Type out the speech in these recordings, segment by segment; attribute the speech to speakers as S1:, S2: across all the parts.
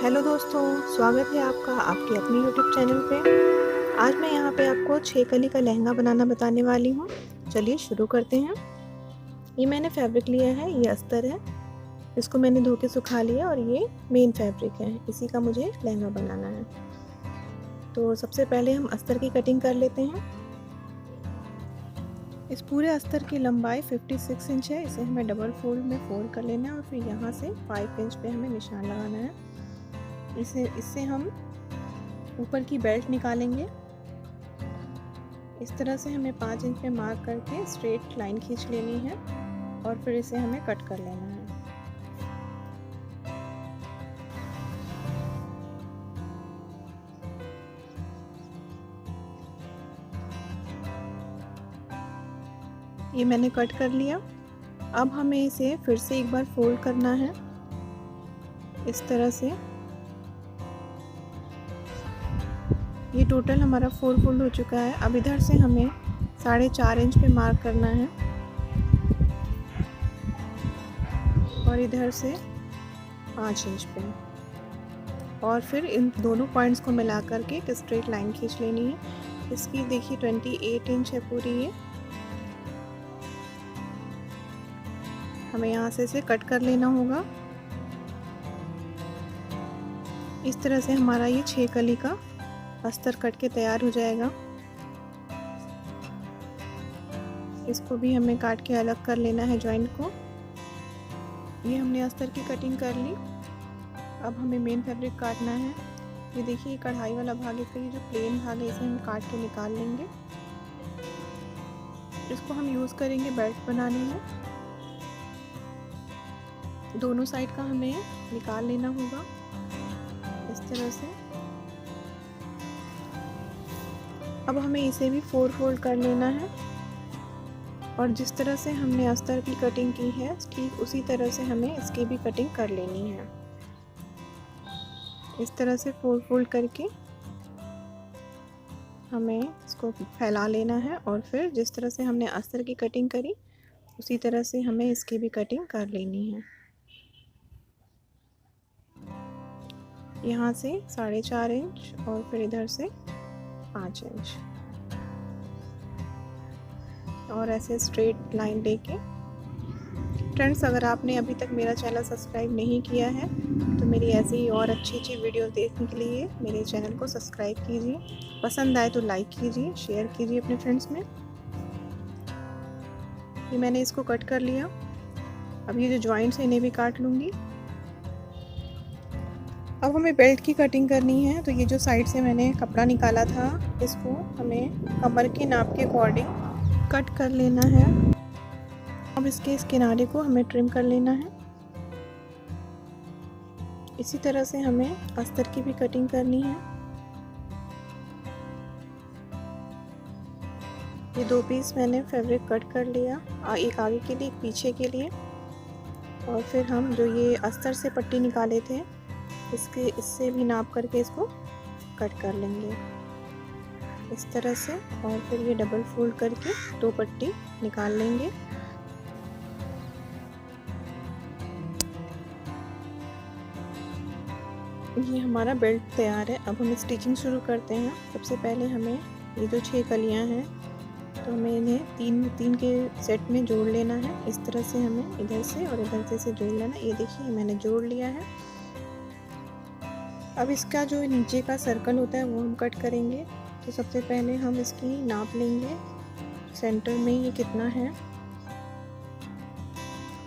S1: Hello दोस्तों, स्वागत है आपका आपके अपने यूट्यूब चैनल पे। आज मैं यहाँ पे आपको 6 कली का लहंगा बनाना बताने वाली हूँ। चलिए शुरू करते हैं। ये मैंने फैब्रिक लिया है, ये अस्तर है। इसको मैंने धो के सुखा लिया और ये मेन फैब्रिक है, इसी का मुझे लहंगा बनाना है। तो सबसे पहले हम अस्तर की कटिंग कर लेते हैं। इस पूरे अस्तर की लंबाई 56 इंच है। इसे हमें डबल फोल्ड में फोल्ड कर लेना है और फिर यहाँ से 5 इंच पे हमें निशान लगाना है। इससे हम ऊपर की बेल्ट निकालेंगे। इस तरह से हमें 5 इंच पे मार्क करके स्ट्रेट लाइन खींच लेनी है और फिर इसे हमें कट कर लेना है। ये मैंने कट कर लिया। अब हमें इसे फिर से एक बार फोल्ड करना है इस तरह से। ये टोटल हमारा 4 फोल्ड हो चुका है। अब इधर से हमें 4.5 इंच पे मार्क करना है और इधर से 5 इंच पे, और फिर इन दोनों पॉइंट्स को मिला करके एक स्ट्रेट लाइन खींच लेनी है। इसकी देखिए 28 इंच है पूरी। ये हमें यहाँ से इसे कट कर लेना होगा। इस तरह से हमारा ये 6 कली का अस्तर कट के तैयार हो जाएगा। इसको भी हमें काट के अलग कर लेना है जॉइंट को। ये हमने अस्तर की कटिंग कर ली। अब हमें मेन फैब्रिक काटना है। ये देखिए कढ़ाई वाला भाग, इसका ये जो प्लेन भाग है इसे हम काट के निकाल लेंगे। इसको हम यूज़ करेंगे बेल्ट बनाने में। दोनों साइड का हमें निकाल लेना होगा इस तरह से। अब हमें इसे भी 4 फोल्ड कर लेना है और जिस तरह से हमने अस्तर की कटिंग की है ठीक उसी तरह से हमें इसकी भी कटिंग कर लेनी है। इस तरह से 4 फोल्ड करके हमें इसको फैला लेना है और फिर जिस तरह से हमने अस्तर की कटिंग करी उसी तरह से हमें इसकी भी कटिंग कर लेनी है। यहाँ से 4.5 इंच और फिर इधर से 5 इंच और ऐसे स्ट्रेट लाइन लेके। फ्रेंड्स, अगर आपने अभी तक मेरा चैनल सब्सक्राइब नहीं किया है तो मेरी ऐसी ही और अच्छी अच्छी वीडियोस देखने के लिए मेरे चैनल को सब्सक्राइब कीजिए। पसंद आए तो लाइक कीजिए, शेयर कीजिए अपने फ्रेंड्स में। ये मैंने इसको कट कर लिया। अब ये जो जॉइंट्स हैं इन्हें भी काट लूँगी। अब हमें बेल्ट की कटिंग करनी है। तो ये जो साइड से मैंने कपड़ा निकाला था इसको हमें कमर के नाप के अकॉर्डिंग कट कर लेना है। अब इसके इस किनारे को हमें ट्रिम कर लेना है। इसी तरह से हमें अस्तर की भी कटिंग करनी है। ये 2 पीस मैंने फैब्रिक कट कर लिया, एक आगे के लिए एक पीछे के लिए। और फिर हम जो ये अस्तर से पट्टी निकाले थे इससे भी नाप करके इसको कट कर लेंगे इस तरह से। और फिर ये डबल फोल्ड करके 2 पट्टी निकाल लेंगे। ये हमारा बेल्ट तैयार है। अब हम स्टिचिंग शुरू करते हैं। सबसे पहले हमें ये जो 6 कलियां हैं तो हमें इन्हें तीन के सेट में जोड़ लेना है। इस तरह से हमें इधर से और इधर से जोड़ लेना। ये देखिए मैंने जोड़ लिया है। अब इसका जो नीचे का सर्कल होता है वो हम कट करेंगे। तो सबसे पहले हम इसकी नाप लेंगे सेंटर में ये कितना है।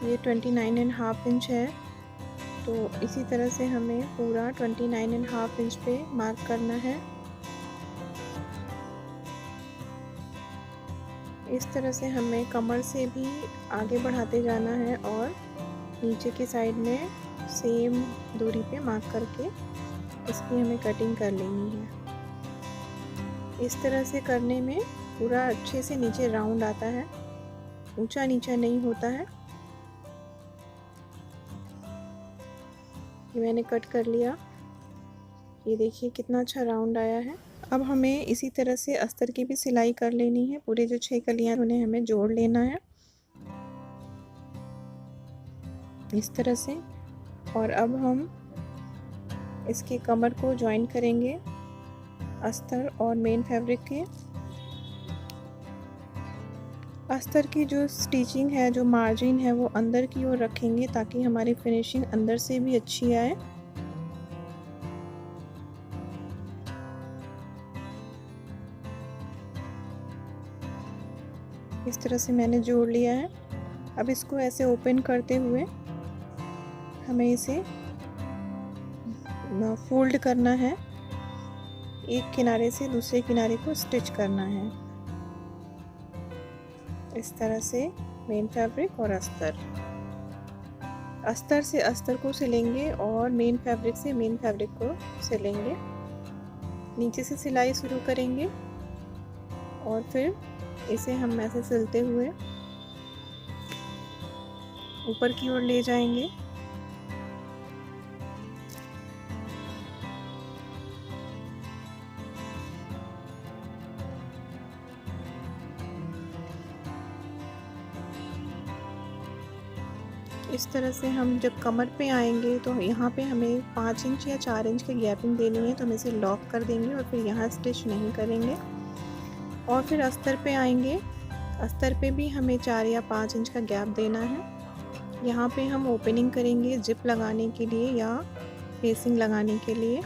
S1: ये 29.5 इंच है। तो इसी तरह से हमें पूरा 29.5 इंच पे मार्क करना है। इस तरह से हमें कमर से भी आगे बढ़ाते जाना है और नीचे की साइड में सेम दूरी पे मार्क करके इसकी हमें कटिंग कर लेनी है। इस तरह से करने में पूरा अच्छे से नीचे राउंड आता है, ऊंचा नीचा नहीं होता है। ये मैंने कट कर लिया। ये देखिए कितना अच्छा राउंड आया है। अब हमें इसी तरह से अस्तर की भी सिलाई कर लेनी है। पूरे जो 6 कलियां उन्हें हमें जोड़ लेना है इस तरह से। और अब हम इसके कमर को जॉइन करेंगे अस्तर और मेन फैब्रिक के। अस्तर की जो स्टिचिंग है, जो मार्जिन है, वो अंदर की ओर रखेंगे ताकि हमारी फिनिशिंग अंदर से भी अच्छी आए। इस तरह से मैंने जोड़ लिया है। अब इसको ऐसे ओपन करते हुए हमें इसे फोल्ड करना है, एक किनारे से दूसरे किनारे को स्टिच करना है। इस तरह से मेन फैब्रिक और अस्तर, अस्तर से अस्तर को सिलेंगे और मेन फैब्रिक से मेन फैब्रिक को सिलेंगे। नीचे से सिलाई शुरू करेंगे और फिर इसे हम ऐसे सिलते हुए ऊपर की ओर ले जाएंगे। इस तरह से हम जब कमर पे आएंगे तो यहाँ पे हमें 5 इंच या 4 इंच की गैपिंग देनी है, तो हम इसे लॉक कर देंगे और फिर यहाँ स्टिच नहीं करेंगे। और फिर अस्तर पे आएंगे, अस्तर पे भी हमें 4 या 5 इंच का गैप देना है। यहाँ पे हम ओपनिंग करेंगे जिप लगाने के लिए या फेसिंग लगाने के लिए।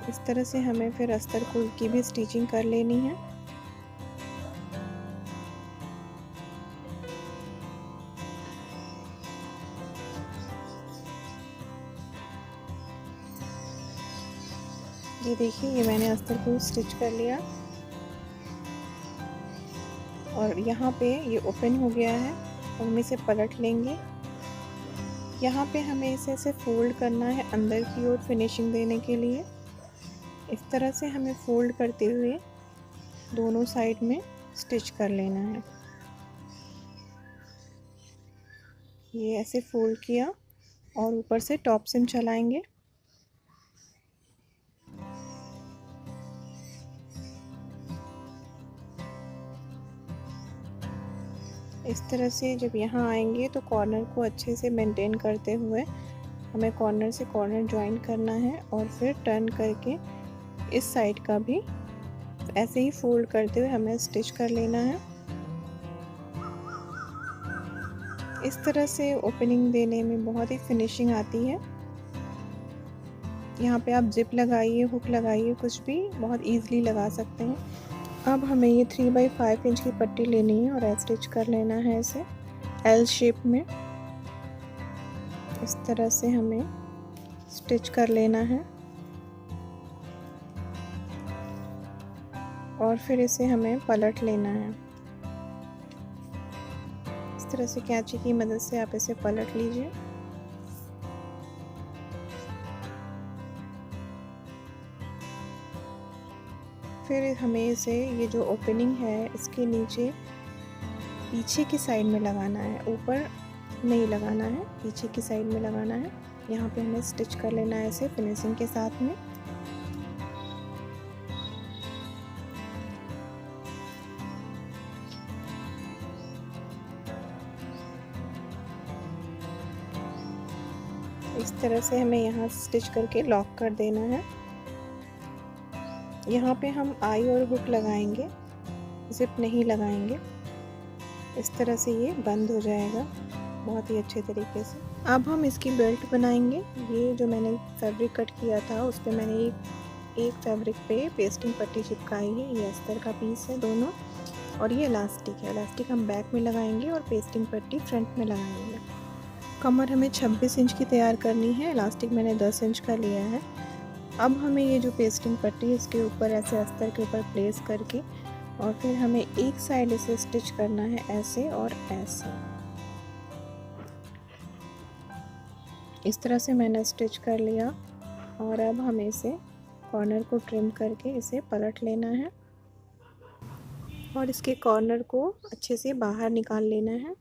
S1: इस तरह से हमें फिर अस्तर की भी स्टिचिंग कर लेनी है। ये देखिए, ये मैंने अस्तर को स्टिच कर लिया और यहाँ पे ये ओपन हो गया है। और हम इसे पलट लेंगे। यहाँ पे हमें इसे ऐसे फोल्ड करना है अंदर की ओर फिनिशिंग देने के लिए। इस तरह से हमें फोल्ड करते हुए दोनों साइड में स्टिच कर लेना है। ये ऐसे फोल्ड किया और ऊपर से टॉप सिम चलाएंगे। इस तरह से जब यहाँ आएंगे तो कॉर्नर को अच्छे से मेंटेन करते हुए हमें कॉर्नर से कॉर्नर ज्वाइन करना है और फिर टर्न करके इस साइड का भी ऐसे ही फोल्ड करते हुए हमें स्टिच कर लेना है। इस तरह से ओपनिंग देने में बहुत ही फिनिशिंग आती है। यहाँ पे आप जिप लगाइए, हुक लगाइए, कुछ भी बहुत इजीली लगा सकते हैं। अब हमें ये 3/5 इंच की पट्टी लेनी है और स्टिच कर लेना है इसे एल शेप में। इस तरह से हमें स्टिच कर लेना है और फिर इसे हमें पलट लेना है। इस तरह से कैंची की मदद से आप इसे पलट लीजिए। फिर हमें इसे, ये जो ओपनिंग है इसके नीचे पीछे की साइड में लगाना है, ऊपर नहीं लगाना है, पीछे की साइड में लगाना है। यहाँ पे हमें स्टिच कर लेना है इसे फिनिशिंग के साथ में। इस तरह से हमें यहाँ स्टिच करके लॉक कर देना है। यहाँ पे हम आई और हुक लगाएंगे, जिप नहीं लगाएंगे। इस तरह से ये बंद हो जाएगा बहुत ही अच्छे तरीके से। अब हम इसकी बेल्ट बनाएंगे। ये जो मैंने फैब्रिक कट किया था उस पर मैंने एक फैब्रिक पे पेस्टिंग पट्टी चिपकाई है। ये अस्तर का पीस है दोनों, और ये इलास्टिक है। इलास्टिक हम बैक में लगाएंगे और पेस्टिंग पट्टी फ्रंट में लगाएंगे। कमर हमें 26 इंच की तैयार करनी है, इलास्टिक मैंने 10 इंच का लिया है। अब हमें ये जो पेस्टिंग पट्टी है इसके ऊपर ऐसे अस्तर के ऊपर प्लेस करके और फिर हमें एक साइड इसे स्टिच करना है ऐसे और ऐसे। इस तरह से मैंने स्टिच कर लिया और अब हमें इसे कॉर्नर को ट्रिम करके इसे पलट लेना है और इसके कॉर्नर को अच्छे से बाहर निकाल लेना है।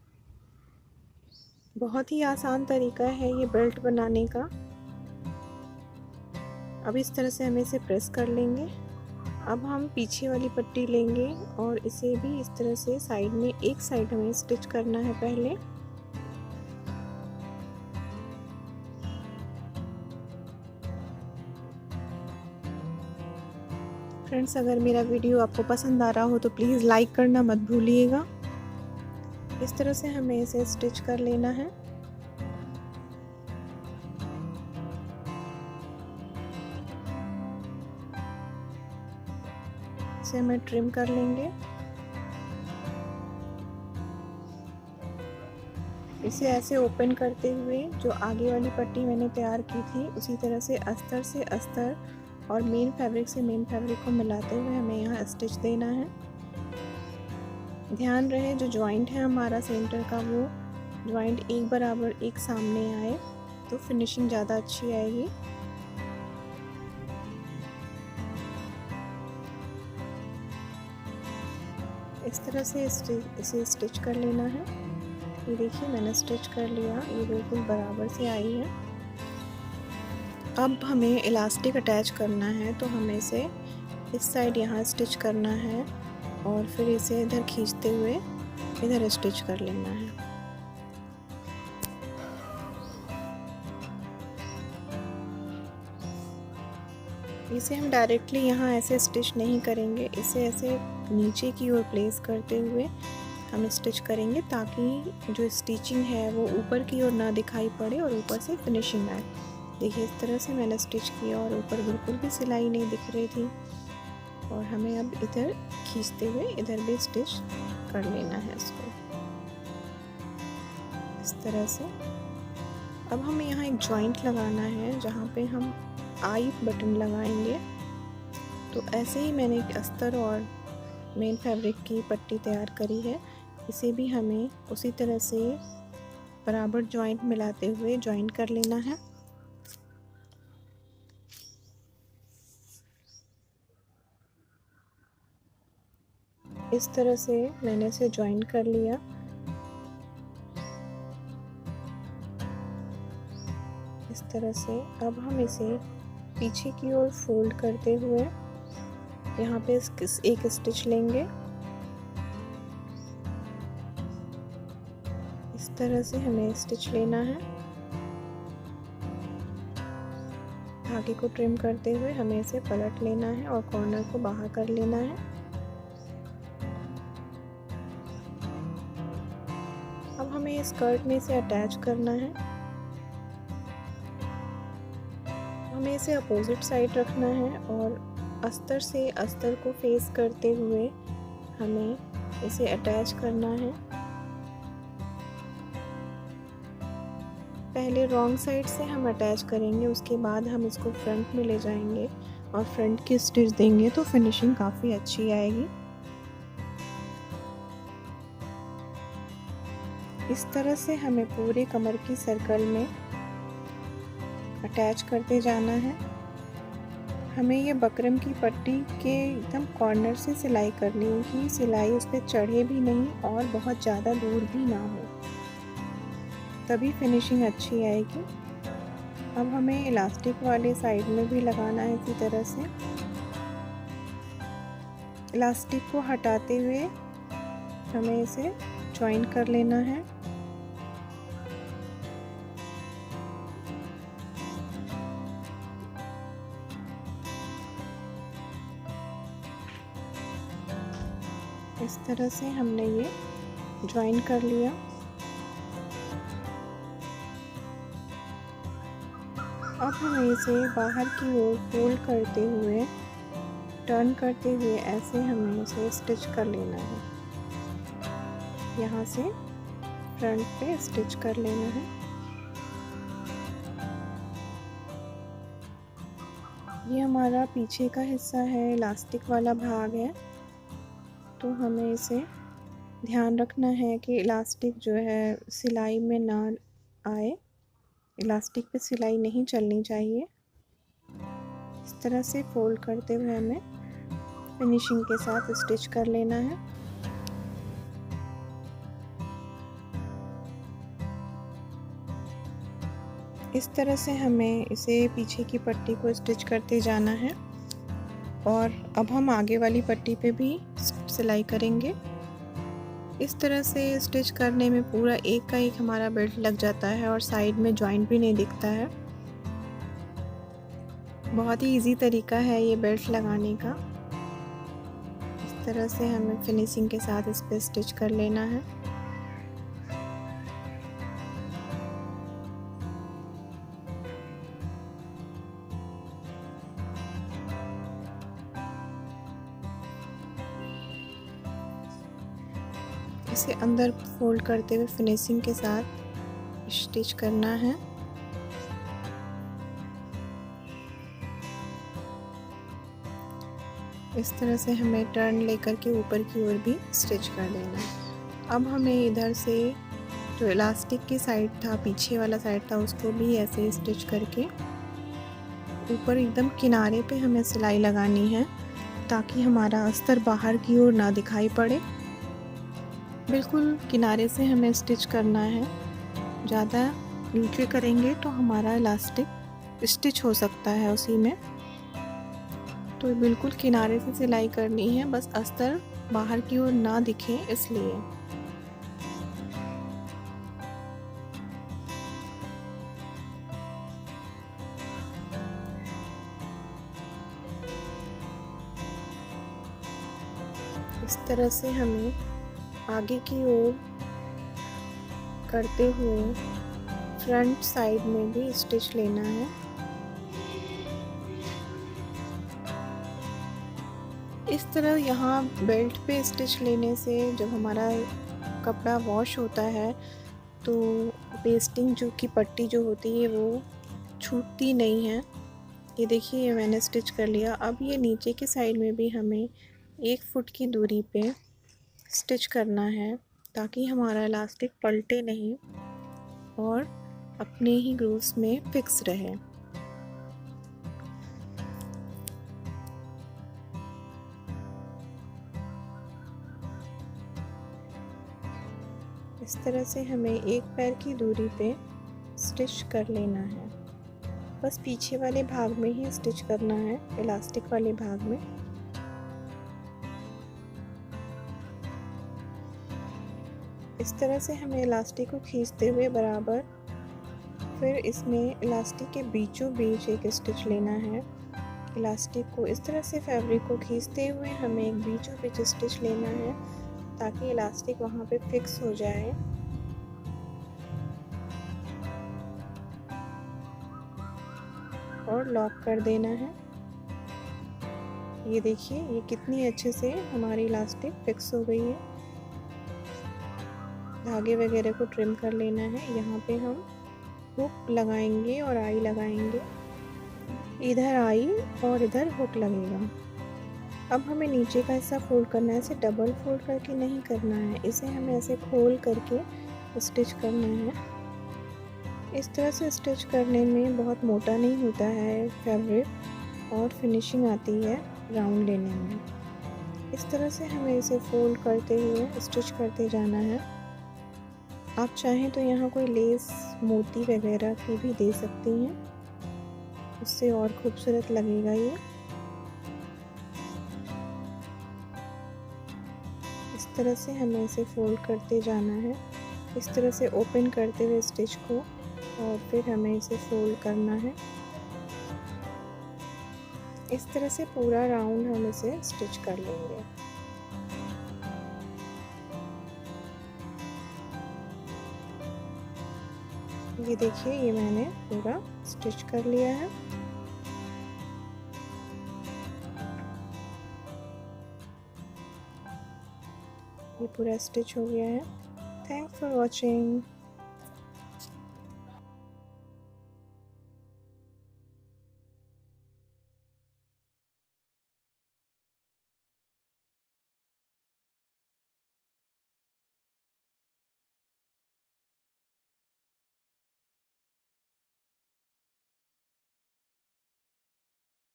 S1: बहुत ही आसान तरीका है ये बेल्ट बनाने का। अब इस तरह से हमें इसे प्रेस कर लेंगे। अब हम पीछे वाली पट्टी लेंगे और इसे भी इस तरह से साइड में, एक साइड हमें स्टिच करना है पहले। फ्रेंड्स, अगर मेरा वीडियो आपको पसंद आ रहा हो तो प्लीज़ लाइक करना मत भूलिएगा। इस तरह से हमें इसे स्टिच कर लेना है। इसे हमें ट्रिम कर लेंगे। इसे ऐसे ओपन करते हुए जो आगे वाली पट्टी मैंने तैयार की थी उसी तरह से अस्तर से अस्तर और मेन फैब्रिक से मेन फैब्रिक को मिलाते हुए हमें यहाँ स्टिच देना है। ध्यान रहे जो जॉइंट है हमारा सेंटर का वो जॉइंट एक बराबर एक सामने आए तो फिनिशिंग ज़्यादा अच्छी आएगी। इस तरह से इसे स्टिच कर लेना है। ये देखिए मैंने स्टिच कर लिया, ये बिल्कुल बराबर से आई है। अब हमें इलास्टिक अटैच करना है तो हमें इसे इस साइड यहाँ स्टिच करना है और फिर इसे इधर खींचते हुए इधर स्टिच कर लेना है। इसे हम डायरेक्टली यहाँ ऐसे स्टिच नहीं करेंगे, इसे ऐसे नीचे की ओर प्लेस करते हुए हम स्टिच करेंगे ताकि जो स्टिचिंग है वो ऊपर की ओर ना दिखाई पड़े और ऊपर से फिनिशिंग आए। देखिए इस तरह से मैंने स्टिच किया और ऊपर बिल्कुल भी सिलाई नहीं दिख रही थी और हमें अब इधर खींचते हुए इधर भी स्टिच कर लेना है इसको इस तरह से। अब हमें यहाँ एक जॉइंट लगाना है जहाँ पे हम आई बटन लगाएंगे। तो ऐसे ही मैंने एक अस्तर और मेन फैब्रिक की पट्टी तैयार करी है, इसे भी हमें उसी तरह से बराबर जॉइंट मिलाते हुए जॉइंट कर लेना है। इस तरह से मैंने इसे जॉइंट कर लिया। इस तरह से अब हम इसे पीछे की ओर फोल्ड करते हुए यहाँ पे एक स्टिच लेंगे। इस तरह से हमें स्टिच लेना है। धागे को ट्रिम करते हुए हमें इसे पलट लेना है और कॉर्नर को बाहर कर लेना है। अब हमें इस स्कर्ट में इसे अटैच करना है। हमें इसे अपोजिट साइड रखना है और अस्तर से अस्तर को फेस करते हुए हमें इसे अटैच करना है। पहले रॉन्ग साइड से हम अटैच करेंगे, उसके बाद हम इसको फ्रंट में ले जाएंगे और फ्रंट की स्टिच देंगे तो फिनिशिंग काफ़ी अच्छी आएगी। इस तरह से हमें पूरे कमर की सर्कल में अटैच करते जाना है। हमें ये बकरम की पट्टी के एकदम कॉर्नर से सिलाई करनी है कि सिलाई उस पर चढ़े भी नहीं और बहुत ज़्यादा दूर भी ना हो, तभी फिनिशिंग अच्छी आएगी। अब हमें इलास्टिक वाले साइड में भी लगाना है। इसी तरह से इलास्टिक को हटाते हुए हमें इसे ज्वाइन कर लेना है। इस तरह से हमने ये ज्वाइन कर लिया। अब हमें इसे बाहर की ओर फोल्ड करते हुए टर्न करते हुए ऐसे हमें इसे स्टिच कर लेना है। यहाँ से फ्रंट पे स्टिच कर लेना है। ये हमारा पीछे का हिस्सा है, इलास्टिक वाला भाग है, तो हमें इसे ध्यान रखना है कि इलास्टिक जो है सिलाई में ना आए, इलास्टिक पे सिलाई नहीं चलनी चाहिए। इस तरह से फोल्ड करते हुए हमें फिनिशिंग के साथ स्टिच कर लेना है। इस तरह से हमें इसे पीछे की पट्टी को स्टिच करते जाना है और अब हम आगे वाली पट्टी पे भी सिलाई करेंगे। इस तरह से स्टिच करने में पूरा एक का एक हमारा बेल्ट लग जाता है और साइड में जॉइंट भी नहीं दिखता है। बहुत ही इजी तरीका है ये बेल्ट लगाने का। तरह से हमें फिनिशिंग के साथ इस पे स्टिच कर लेना है। इसे अंदर फोल्ड करते हुए फिनिशिंग के साथ स्टिच करना है। इस तरह से हमें टर्न लेकर के ऊपर की ओर भी स्टिच कर देना है। अब हमें इधर से जो इलास्टिक की साइड था, पीछे वाला साइड था, उसको भी ऐसे स्टिच करके ऊपर एकदम किनारे पे हमें सिलाई लगानी है, ताकि हमारा अस्तर बाहर की ओर ना दिखाई पड़े। बिल्कुल किनारे से हमें स्टिच करना है, ज़्यादा नीचे करेंगे तो हमारा इलास्टिक स्टिच हो सकता है उसी में। तो बिल्कुल किनारे से सिलाई करनी है, बस अस्तर बाहर की ओर ना दिखे इसलिए। इस तरह से हमें आगे की ओर करते हुए फ्रंट साइड में भी स्टिच लेना है। इस तरह यहाँ बेल्ट पे स्टिच लेने से जब हमारा कपड़ा वॉश होता है तो पेस्टिंग जो की पट्टी जो होती है वो छूटती नहीं है। ये देखिए, ये मैंने स्टिच कर लिया। अब ये नीचे की साइड में भी हमें 1 फुट की दूरी पे स्टिच करना है, ताकि हमारा इलास्टिक पलटे नहीं और अपने ही ग्रूव्स में फिक्स रहे। इस तरह से हमें 1 पैर की दूरी पे स्टिच कर लेना है। बस पीछे वाले भाग में ही स्टिच करना है, इलास्टिक वाले भाग में। इस तरह से हमें इलास्टिक को खींचते हुए बराबर, फिर इसमें इलास्टिक के बीचों बीच एक स्टिच लेना है। इलास्टिक को इस तरह से फैब्रिक को खींचते हुए हमें एक बीचों बीच स्टिच लेना है, ताकि इलास्टिक वहाँ पे फिक्स हो जाए। और लॉक कर देना है। ये देखिए, ये कितनी अच्छे से हमारी इलास्टिक फिक्स हो गई है। धागे वगैरह को ट्रिम कर लेना है। यहाँ पे हम हुक लगाएंगे और आई लगाएंगे। इधर आई और इधर हुक लगेगा। अब हमें नीचे का हिस्सा फोल्ड करना है। इसे डबल फोल्ड करके नहीं करना है, इसे हमें ऐसे खोल करके स्टिच करना है। इस तरह से स्टिच करने में बहुत मोटा नहीं होता है फैब्रिक, और फिनिशिंग आती है राउंड लेने में। इस तरह से हमें इसे फोल्ड करते हुए स्टिच करते जाना है। आप चाहें तो यहाँ कोई लेस, मोती वगैरह की भी दे सकती हैं, उससे और खूबसूरत लगेगा ये। इस तरह से हमें इसे फोल्ड करते जाना है, इस तरह से ओपन करते हुए स्टिच को, और फिर हमें इसे फोल्ड करना है। इस तरह से पूरा राउंड हम इसे स्टिच कर लेंगे। ये देखिए, ये मैंने पूरा स्टिच कर लिया है। ये पूरा स्टिच हो गया है। Thanks for watching.